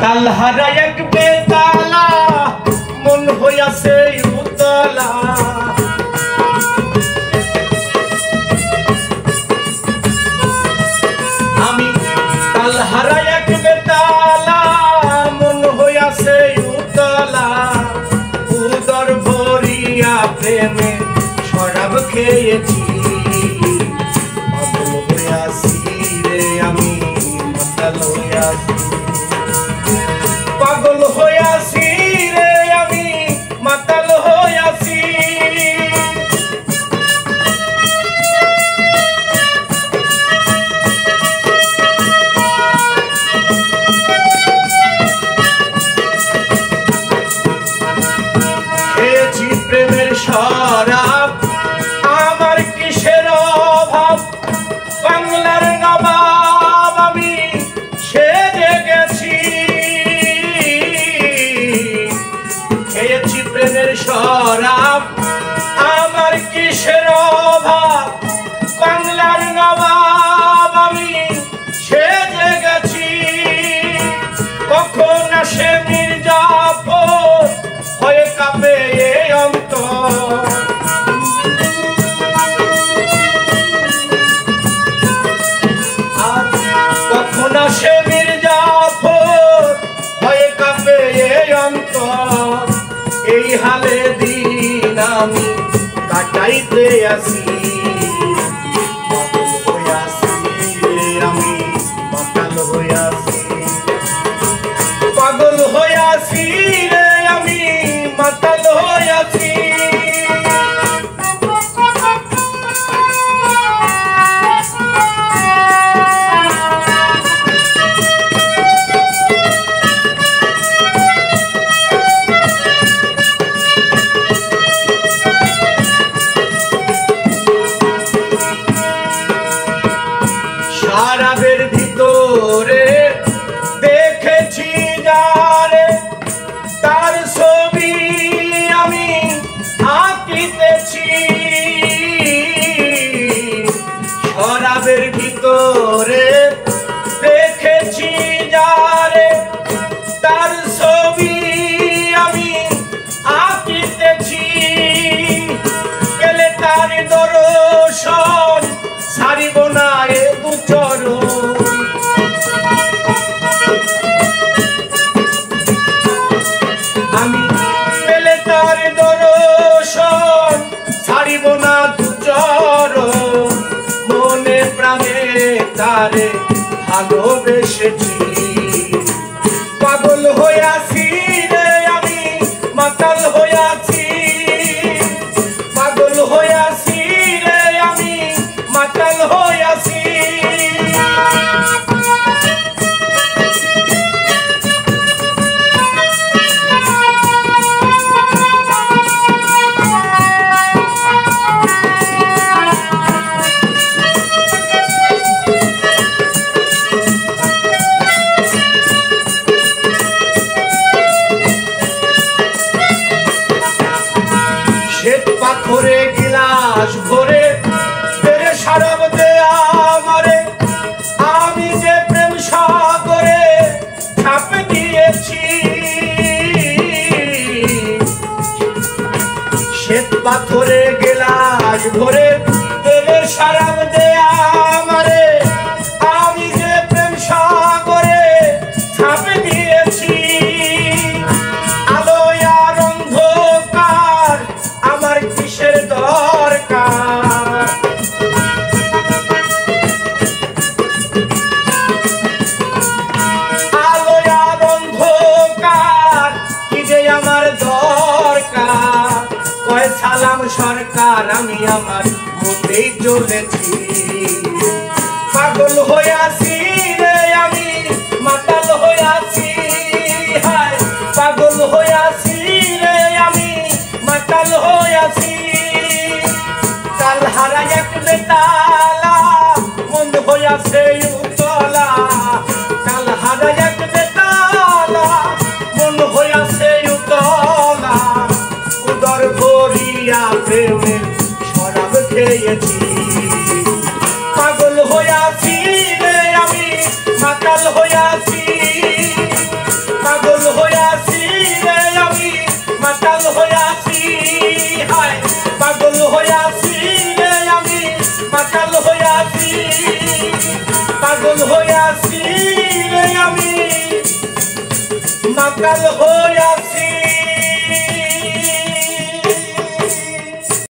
তালহারা এক বেতালা মন হইয়াছে উতলা আমি তালহারা এক বেতালা মন হইয়াছে উতলা উদর ভরিয়া প্রেমে শরাব খেয়েছি পাগল হইয়াছি রে আমি মাতাল হইয়াছি পাগল হইয়াছি রে আমি মাতাল হইয়াছি খেয়েছি প্রেমের শরাব আমার কিসের অভাব বাংলার নবাব আমি সেজে গেছি খেয়েছি প্রেমের শরাব আমার কিসের অভাব বাংলার নবাব আমি সেজে গেছি কখন আসে মির্জাফর হয়ে কাঁপে এই অন্তর কখন আসে মির্জাফর হয়ে কাঁপে এই অন্তর এই হালে দিন আমি কাটাইতে আসি পাগল হইয়াছি রে আমি মাতাল হইয়াছি পাগল হইয়াছি রে আমি মাতাল হইয়াছি শরাবের ভিতরে দেখেছি যারে তার ছবি আমি আঁকিতেছি শরাবের ভিতরে দেখেছি যারে তার ছবি আমি আঁকিতেছি গেলে তার দর্শন ছাড়িব না এ দুচরণ আমি পেলে তার দর্শন ছাড়িব না দুচরণ মনে প্রাণে তারে ভালোবেসেছি পাগল হইয়াছি রে আমি মাতাল হইয়াছি পাগল হইয়াছি রে আমি মাতাল হইয়াছি শ্বেত পাথরে গিলাস ভরে তেরে শরাব দেয়া আমারে আমি যে প্রেম সাগরে ঝাঁপ দিয়েছি শ্বেত পাথরে গিলাস ভরে তেরে শরাব দেয়া আমারে আমি যে প্রেম সাগরে ঝাঁপ দিয়েছি আলো আর অন্ধকার আমার কিসের দরকার আলো আর অন্ধকার কি যে আমার দরকার কয় সালাম সরকার আমি আমার মতেই চলেছি পাগল হইয়াছি রে আমি মাতাল হইয়াছি হায় পাগল হইয়াছি রে আমি মাতাল হইয়াছি তালহারা এক বেতালা মন হইয়াছে উতলা তালহারা এক বেতালা মন হইয়াছে উতলা উদর ভরিয়া প্রেমে শরাব খেয়েছি পাগল হইয়াছি রে আমি মাতাল হইয়াছি হইয়াছি রে আমি মাতাল হইয়াছি